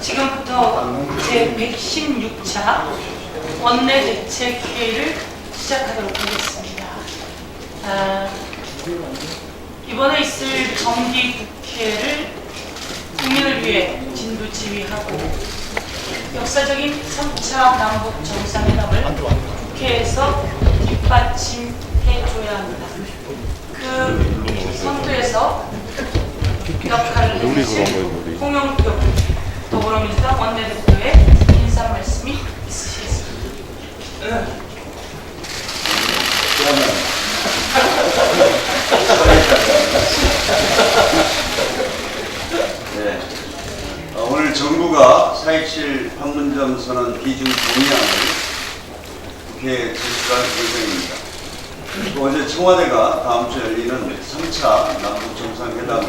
지금부터 제116차 원내대책회의를 시작하도록 하겠습니다. 이번에 있을 정기국회를 국민을 위해 진두지휘하고 역사적인 3차 남북 정상회담을 국회에서 뒷받침해줘야 합니다. 그 선두에서 역할을 해주실 홍영표 더불어민주당 원내대표의 인사 말씀이 있으시겠습니다. 네. 오늘 정부가 4.27 판문점 선언 비중 동의안을 국회에 제출할 예정입니다. 어제 청와대가 다음 주 열리는 3차 남북 정상회담에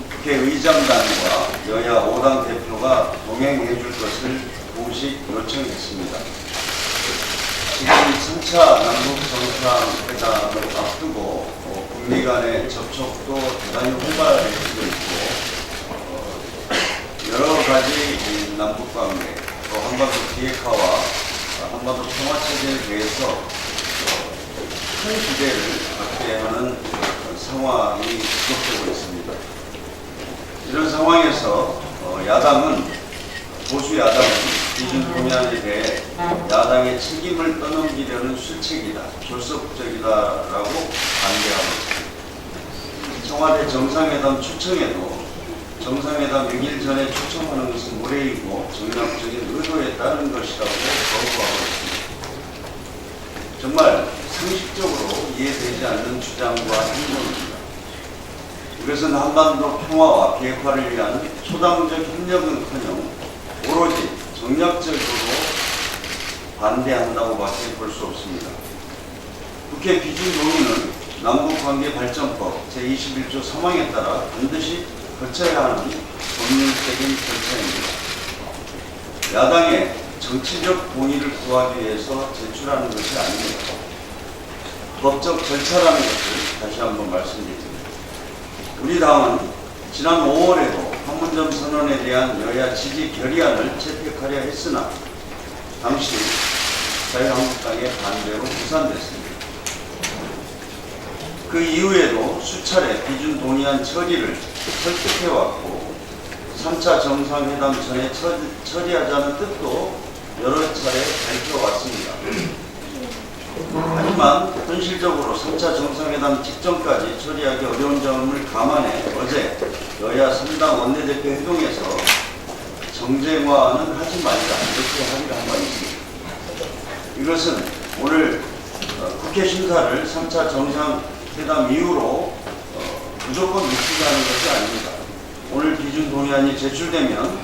국회 의장단과 여야 5당 대표가 동행해 줄 것을 공식 요청했습니다. 지금 3차 남북 정상회담을 앞두고 북미 간의 접촉도 대단히 활발해지고 있고 여러 가지 남북 관계, 또 한반도 비핵화와 한반도 평화 체제에 대해서 큰 기대를 갖게 하는 상황이 지속되고 있습니다. 이런 상황에서 보수 야당은 비준 동의안에 대해 야당의 책임을 떠넘기려는 실책이다, 졸속적이다라고 반대하고 있습니다. 청와대 정상회담 초청에도 정상회담 6일 전에 초청하는 것은 무례이고 정략적인 의도에 따른 것이라고 거부하고 있습니다. 정말 상식적으로 이해되지 않는 주장과 행동입니다. 이것은 한반도 평화와 비핵화를 위한 초당적 협력은커녕 오로지 정략적으로 반대한다고밖에 볼 수 없습니다. 국회 비준 동의는 남북관계 발전법 제21조 3항에 따라 반드시 거쳐야 하는 법률적인 절차입니다. 야당의 정치적 동의를 구하기 위해서 제출하는 것이 아닙니다. 법적 절차라는 것을 다시 한번 말씀드립니다. 우리 당은 지난 5월에도 판문점 선언에 대한 여야 지지 결의안을 채택하려 했으나 당시 자유한국당의 반대로 무산됐습니다. 그 이후에도 수차례 비준 동의안 처리를 설득해왔고 3차 정상회담 전에 처리하자는 뜻도 여러 차례 밝혀왔습니다. 하지만 현실적으로 3차 정상회담 직전까지 처리하기 어려운 점을 감안해 어제 여야 3당 원내대표 회동에서 정쟁화는 하지 말자 이렇게 합의를 한 바 있습니다. 이것은 오늘 국회 심사를 3차 정상회담 이후로 무조건 미치자는 것이 아닙니다. 오늘 비준 동의안이 제출되면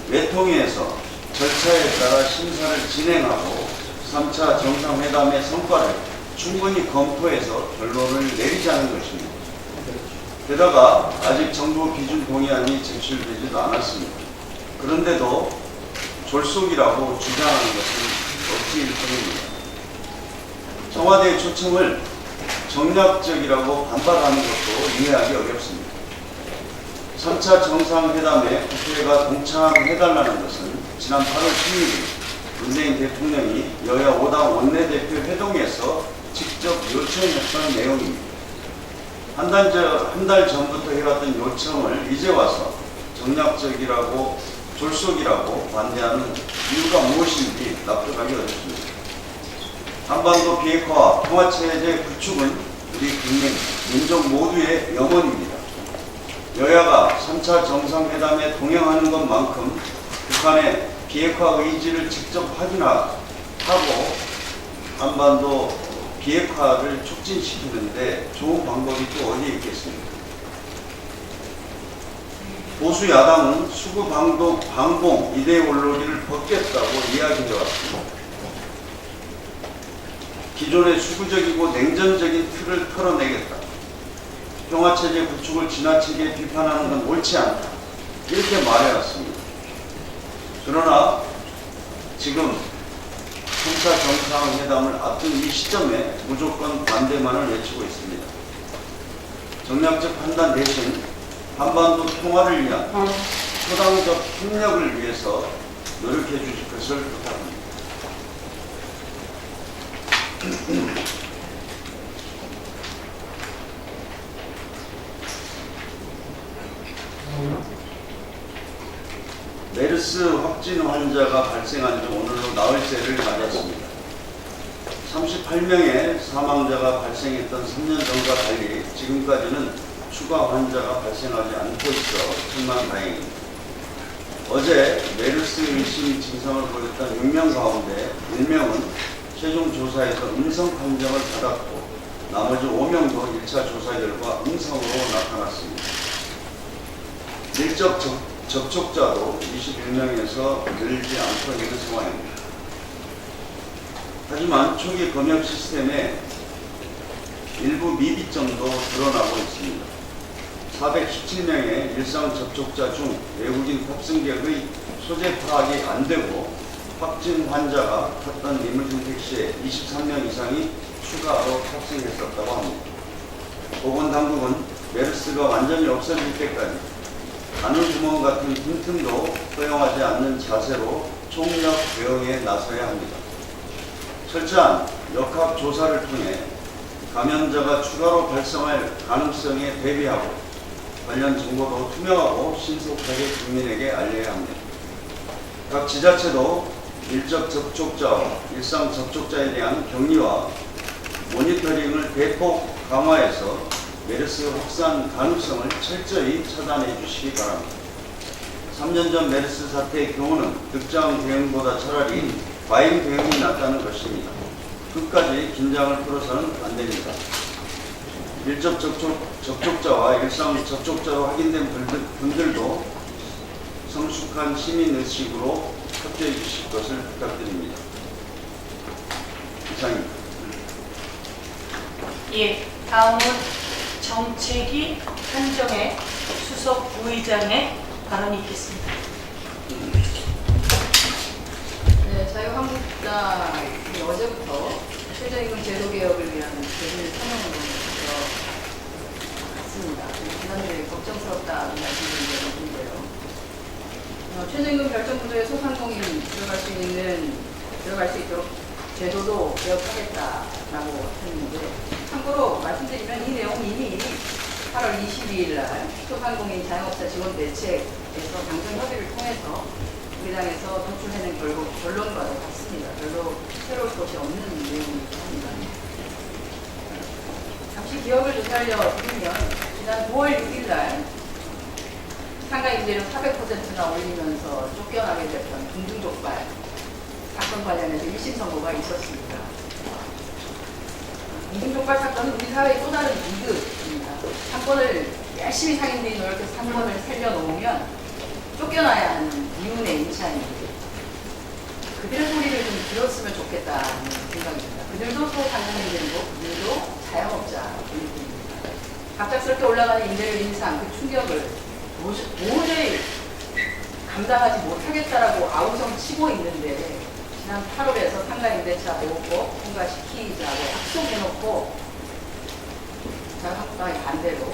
외통위에서 절차에 따라 심사를 진행하고 3차 정상회담의 성과를 충분히 검토해서 결론을 내리자는 것입니다. 게다가 아직 정부 비준 동의안이 제출되지도 않았습니다. 그런데도 졸속이라고 주장하는 것은 억지일 뿐입니다. 청와대의 초청을 정략적이라고 반박하는 것도 이해하기 어렵습니다. 3차 정상회담에 국회가 동참해달라는 것은 지난 8월 16일 문재인 대통령이 여야 5당 원내대표 회동에서 직접 요청했던 내용입니다. 한 달 전부터 해왔던 요청을 이제 와서 정략적이라고 졸속이라고 반대하는 이유가 무엇인지 납득하기 어렵습니다. 한반도 비핵화와 평화체제 구축은 우리 국민, 민족 모두의 염원입니다. 여야가 3차 정상회담에 동행하는 것만큼 북한의 비핵화 의지를 직접 확인하고 한반도 비핵화를 촉진시키는데 좋은 방법이 또 어디에 있겠습니까? 보수 야당은 수구 방공 이데올로기를 벗겠다고 이야기해왔습니다. 기존의 수구적이고 냉전적인 틀을 털어내겠다. 평화체제 구축을 지나치게 비판하는 건 옳지 않다. 이렇게 말해왔습니다. 그러나 지금 2차 정상회담을 앞둔 이 시점에 무조건 반대만을 외치고 있습니다. 정략적 판단 대신 한반도 평화를 위한 초당적 협력을 위해서 노력해 주실 것을 부탁합니다. 메르스 확진 환자가 발생한 지 오늘로 나흘째를 맞았습니다. 38명의 사망자가 발생했던 3년 전과 달리 지금까지는 추가 환자가 발생하지 않고 있어 천만 다행입니다. 어제 메르스 의심 증상을 보였던 6명 가운데 1명은 최종 조사에서 음성 판정을 받았고 나머지 5명도 1차 조사 결과 음성으로 나타났습니다. 밀접 접촉자도 21명에서 늘지 않고 있는 상황입니다. 하지만 초기 검역 시스템에 일부 미비점도 드러나고 있습니다. 417명의 일상 접촉자 중 외국인 탑승객의 소재 파악이 안 되고 확진 환자가 탔던 리무진 택시에 23명 이상이 추가로 탑승했었다고 합니다. 보건당국은 메르스가 완전히 없어질 때까지 바늘구멍 같은 빈틈도 허용하지 않는 자세로 총력 대응에 나서야 합니다. 철저한 역학 조사를 통해 감염자가 추가로 발생할 가능성에 대비하고 관련 정보도 투명하고 신속하게 국민에게 알려야 합니다. 각 지자체도 밀접 접촉자와 일상 접촉자에 대한 격리와 모니터링을 대폭 강화해서 메르스 확산 가능성을 철저히 차단해 주시기 바랍니다. 3년 전 메르스 사태의 경우는 득장 대응보다 차라리 과잉 대응이 낫다는 것입니다. 끝까지 긴장을 풀어서는 안 됩니다. 밀접 접촉자와 일상 접촉자로 확인된 분들도 성숙한 시민의식으로 협조해 주실 것을 부탁드립니다. 이상입니다. 예, 다음은 정책위 한정의 수석 부의장의 발언이 있겠습니다. 네, 자유한국당이 어제부터 최저임금 제도 개혁을 위한 대비를 선언을 갔습니다. 지난주에 걱정스럽다는 말씀을 드렸는데요. 최저임금 결정 구조에 소상공인 들어갈 수 있도록 제도도 개혁하겠다라고 했는데, 참고로 말씀드리면 이 내용은 이미 8월 22일 날 소상공인 자영업자 지원 대책에서 당정 협의를 통해서 우리 당에서 도출해낸 결론과도 같습니다. 별로 새로울 것이 없는 내용이기도 합니다. 잠시 기억을 되살려 드리면 지난 9월 6일 날 상가임대료 400%나 올리면서 쫓겨나게 됐던 공중족발 사건 관련해서 1심 선고가 있었습니다. 공중족발 사건은 우리 사회의 또 다른 비극입니다. 한 번을 열심히 상인들이 노력해서 한 번을 살려놓으면 쫓겨나야 하는 이윤의 인차입니다. 그들의 소리를 좀 들었으면 좋겠다는 생각입니다. 그들도 소상공인들이고 그들도 자영업자입니다. 갑작스럽게 올라가는 임대료 인상 그 충격을 도저히 감당하지 못하겠다라고 아우성 치고 있는데, 지난 8월에서 상가임대차 보호법 통과시키자고 약속해놓고 자유한국당의 반대로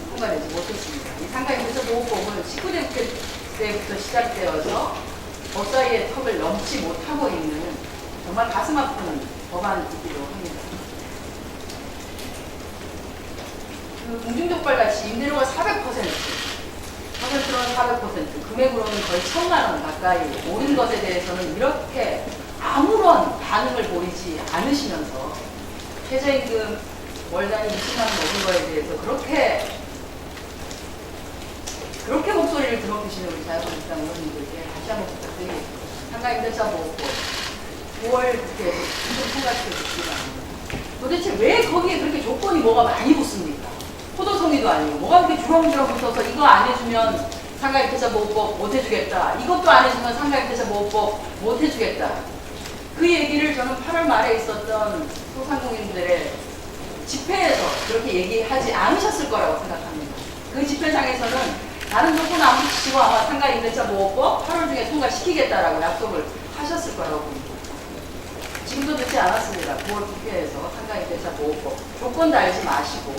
통과되지 못했습니다. 이 상가임대차 보호법은 19대 때부터 시작되어서 법사위의 턱을 넘지 못하고 있는 정말 가슴 아픈 법안이기도 합니다. 그 공중족발 같이 임대료가 400%, 퍼센트로는 400%, 금액으로는 거의 1,000만 원 가까이 오른 것에 대해서는 이렇게 아무런 반응을 보이지 않으시면서 최저임금 월 단위 20만 원 오른 거에 대해서 그렇게 목소리를 드러내시는 우리 자유한국당 의원님들께 다시 한번 부탁드리겠습니다. 상가임대차 보호법 9월 국회에서 진정 통과시켜 주시기 바랍니다. 도대체 왜 거기에 그렇게 조건이 뭐가 많이 붙습니까? 포도송이도 아니고 뭐가 그렇게 주렁주렁 붙어서 이거 안 해주면 상가임대차 보호법 못 해주겠다, 이것도 안 해주면 상가임대차 보호법 못 해주겠다. 그 얘기를 저는 8월 말에 있었던 소상공인들의 집회에서 그렇게 얘기하지 않으셨을 거라고 생각합니다. 그 집회장에서는 다른 조건 안 붙이고 아마 상가임대차 보호법 8월 중에 통과시키겠다라고 약속을 하셨을 거라고 봅니다. 말씀도 듣지 않았습니다. 9월 국회에서 한강인대차 보호법 조건 달지 마시고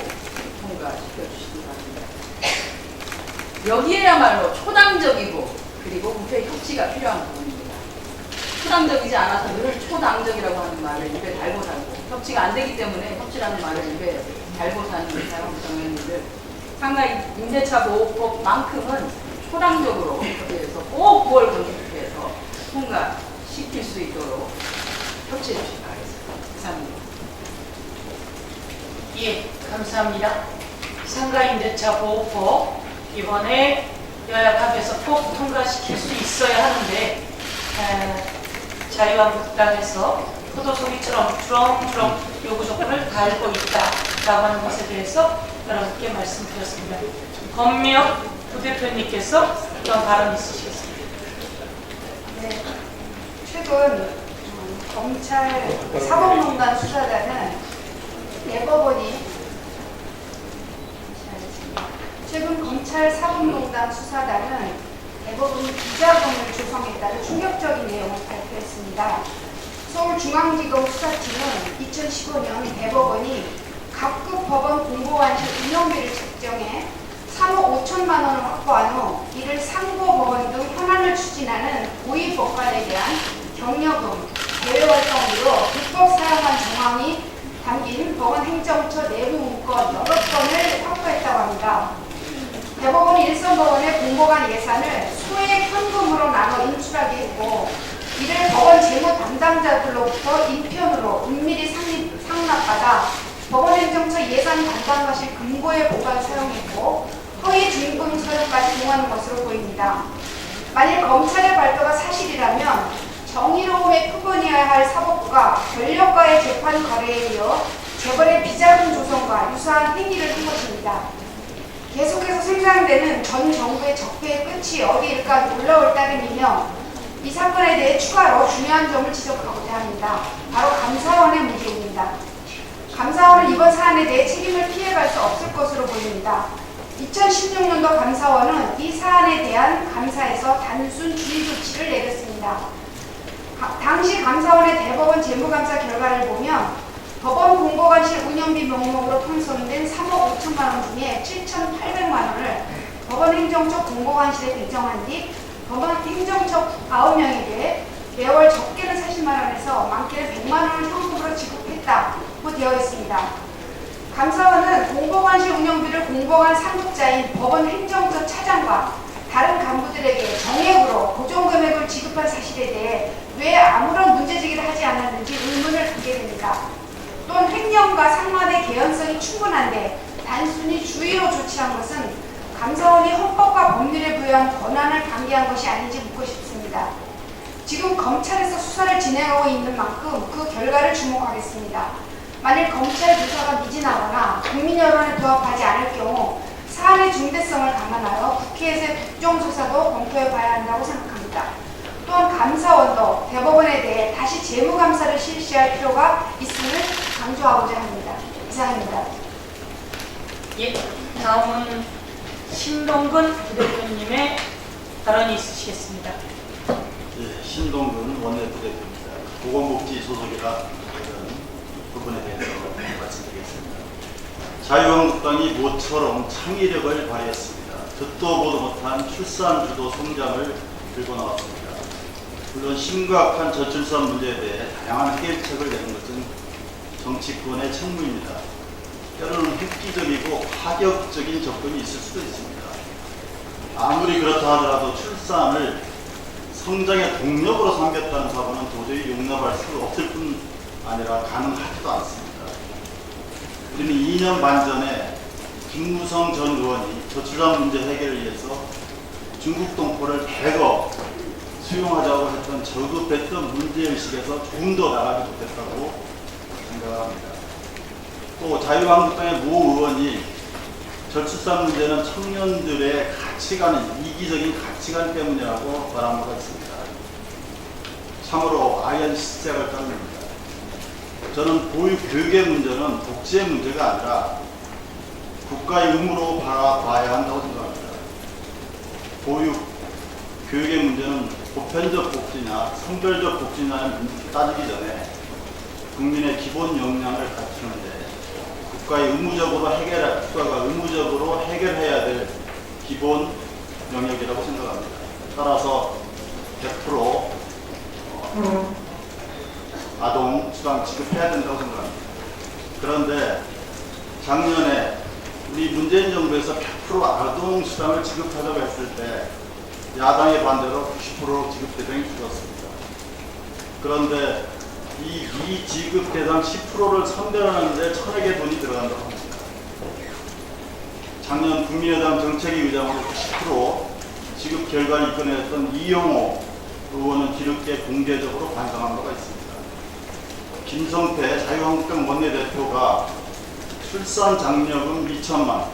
통과시켜주시기 바랍니다. 여기에야말로 초당적이고 그리고 국회 협치가 필요한 부분입니다. 초당적이지 않아서 늘 초당적이라고 하는 말을 입에 달고 살고 협치가 안 되기 때문에 협치라는 말을 입에 달고 사는 자유한국당 의원님들 한강인대차 보호법만큼은 초당적으로 여기에서 꼭 9월 국회에서 통과시킬 수 있도록 협치해 주시기 바라겠습니다. 이상입니다. 예, 감사합니다. 상가임대차 보호법 이번에 여야합에서 꼭 통과시킬 수 있어야 하는데 자유한국당에서 포도송이처럼 주렁주렁 요구 조건을 달고 있다라고 하는 것에 대해서 여러분께 말씀드렸습니다. 권미혁 부대표님께서 어떤 발언 있으시겠습니다. 네, 최근 검찰 사법농단 수사단은 최근 검찰 사법농단 수사단은 대법원이 비자금을 조성했다는 충격적인 내용을 발표했습니다. 서울중앙지검 수사팀은 2015년 대법원이 각급 법원 공보관실 운영비를 책정해 3억 5천만 원을 확보한 후 이를 상고법원 등 현안을 추진하는 고위 법관에 대한 경력금, 대외활동비로 불법 사용한 정황이 담긴 법원 행정처 내부 문건 여러 건을 확보했다고 합니다. 대법원이 일선법원의 공보관 예산을 소액 현금으로 나눠 인출하게 했고 이를 법원 재무 담당자들로부터 인편으로 은밀히 상납받아 법원 행정처 예산 담당과실 금고에 보관 사용했고 허위 증금 서류까지 동원한 것으로 보입니다. 만일 검찰의 발표가 사실이라면 정의로움에 표본이어야 할 사법부가 권력과의 재판 거래에 이어 재벌의 비자금 조성과 유사한 행위를 한 것입니다. 계속해서 생산되는 전 정부의 적폐의 끝이 어디일까 놀라울 따름이며 이 사건에 대해 추가로 중요한 점을 지적하고자 합니다. 바로 감사원의 문제입니다. 감사원은 이번 사안에 대해 책임을 피해갈 수 없을 것으로 보입니다. 2016년도 감사원은 이 사안에 대한 감사에서 단순 주의 조치를 내렸습니다. 당시 감사원의 대법원 재무감사 결과를 보면 법원 공보관실 운영비 명목으로 편성된 3억 5천만 원 중에 7,800만 원을 법원 행정처 공보관실에 배정한 뒤 법원 행정처 9명에게 매월 적게는 40만 원에서 많게는 100만 원을 현금으로 지급했다고 되어 있습니다. 감사원은 공보관실 운영비를 공보관 상급자인 법원 행정처 차장과 다른 간부들에게 정액으로 고정금액을 지급한 사실에 대해 왜 아무런 문제제기를 하지 않았는지 의문을 갖게 됩니다. 또한 횡령과 상환의 개연성이 충분한데 단순히 주의로 조치한 것은 감사원이 헌법과 법률에 부여한 권한을 방기한 것이 아닌지 묻고 싶습니다. 지금 검찰에서 수사를 진행하고 있는 만큼 그 결과를 주목하겠습니다. 만일 검찰 조사가 미진하거나 국민 여론에 부합하지 않을 경우 사안의 중대성을 감안하여 국회에서의 국정조사도 검토해 봐야 한다고 생각합니다. 또한 감사원도 대법원에 대해 다시 재무감사를 실시할 필요가 있음을 강조하고자 합니다. 이상입니다. 예, 다음은 신동근 부대표님의 발언이 있으시겠습니다. 예, 신동근 원내부대표입니다. 보건복지 소속이라 이런 부분에 대해서 말씀드리겠습니다. 자유한국당이 모처럼 창의력을 발휘했습니다. 듣도 보도 못한 출산주도 성장을 들고 나왔습니다. 물론 심각한 저출산 문제에 대해 다양한 해결책을 내는 것은 정치권의 책무입니다. 때로는 획기적이고 파격적인 접근이 있을 수도 있습니다. 아무리 그렇다 하더라도 출산을 성장의 동력으로 삼겠다는 사고는 도저히 용납할 수 없을 뿐 아니라 가능하지도 않습니다. 우리는 2년 반 전에 김무성 전 의원이 저출산 문제 해결을 위해서 중국 동포를 대거 수용하자고 했던 저급했던 문제의식에서 조금 더 나가지 못했다고 생각합니다. 또 자유한국당의 모 의원이 저출산 문제는 청년들의 가치관인 이기적인 가치관 때문이라고 말한 바가 있습니다. 참으로 아연 실색을 따릅니다. 저는 보육교육의 문제는 복지의 문제가 아니라 국가의 의무로 바라봐야 한다고 생각합니다. 보육교육의 문제는 보편적 복지냐 성별적 복지냐를 따지기 전에 국민의 기본 역량을 갖추는데 국가가 의무적으로 해결해야 될 기본 영역이라고 생각합니다. 따라서 100% 아동 수당 지급해야 된다고 생각합니다. 그런데 작년에 우리 문재인 정부에서 100% 아동 수당을 지급하자고 했을 때 야당의 반대로 90% 지급 대상이 줄었습니다. 그런데 이 미지급 대상 10%를 선별하는데 천억의 돈이 들어간다고 합니다. 작년 국민의당 정책위 의장으로 90% 지급 결과를 이끌어냈던 이용호 의원은 뒤늦게 공개적으로 반성한 바가 있습니다. 김성태 자유한국당 원내대표가 출산 장려금 2천만,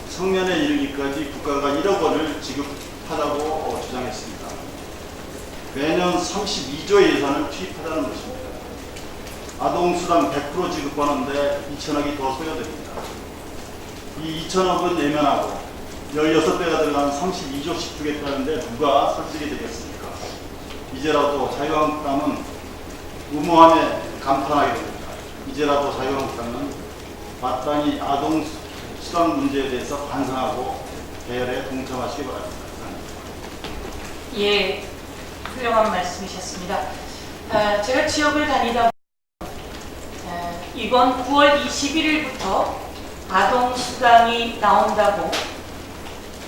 성년에 이르기까지 국가가 1억 원을 지급하자고 주장했습니다. 매년 32조의 예산을 투입하자는 것입니다. 아동수당 100% 지급하는데 2천억이 더 소요됩니다. 이 2천억은 내면하고 16배가 들어간 32조씩 주겠다는데 누가 설득이 되겠습니까? 이제라도 자유한국당은 무모함에 감탄하게 됩니다. 이제라도 자유한국당은 마땅히 아동수당 문제에 대해서 반성하고 대열에 동참하시기 바랍니다. 예, 훌륭한 말씀이셨습니다. 제가 지역을 다니다 이번 9월 21일부터 아동수당이 나온다고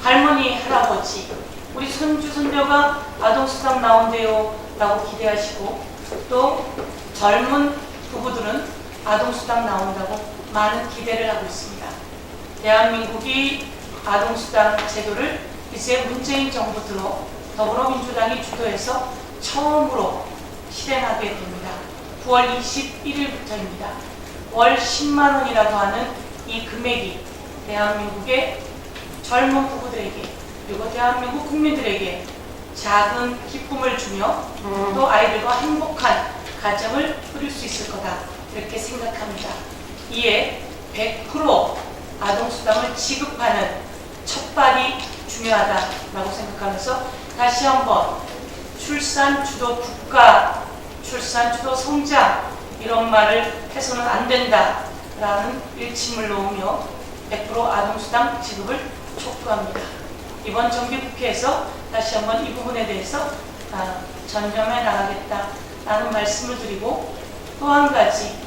할머니, 할아버지, 우리 손주, 손녀가 아동수당 나온대요 라고 기대하시고 또 젊은 부부들은 아동수당 나온다고 많은 기대를 하고 있습니다. 대한민국이 아동수당 제도를 이제 문재인 정부 들어 더불어민주당이 주도해서 처음으로 실행하게 됩니다. 9월 21일부터입니다. 월 10만 원이라고 하는 이 금액이 대한민국의 젊은 부부들에게 그리고 대한민국 국민들에게 작은 기쁨을 주며 또 아이들과 행복한 가정을 꾸릴 수 있을 거다 이렇게 생각합니다. 이에 100% 아동수당을 지급하는 첫발이 중요하다라고 생각하면서 다시 한번 출산주도 국가, 출산주도 성장 이런 말을 해서는 안 된다라는 일침을 놓으며 100% 아동수당 지급을 촉구합니다. 이번 정기국회에서 다시 한번 이 부분에 대해서 전념해 나가겠다라는 말씀을 드리고 또 한 가지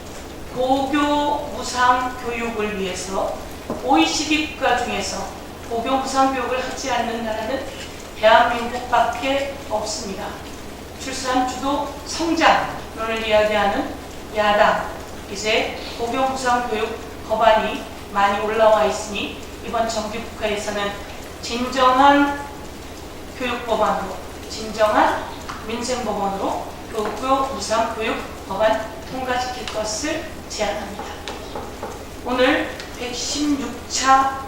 고교 무상 교육을 위해서 OECD 국가 중에서 고교 무상 교육을 하지 않는 나라는 대한민국밖에 없습니다. 출산주도 성장론을 이야기하는 야당 이제 고교 무상 교육 법안이 많이 올라와 있으니 이번 정기국회에서는 진정한 교육법안으로 진정한 민생법안으로 고교 무상 교육 법안 통과시킬 것을 제안합니다. 오늘 116차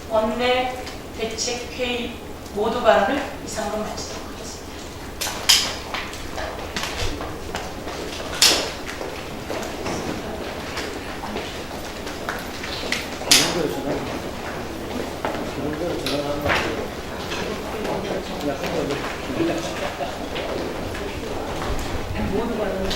원내 대책회의 모두 발언을 이상으로 마치도록 하겠습니다. 모두 발언을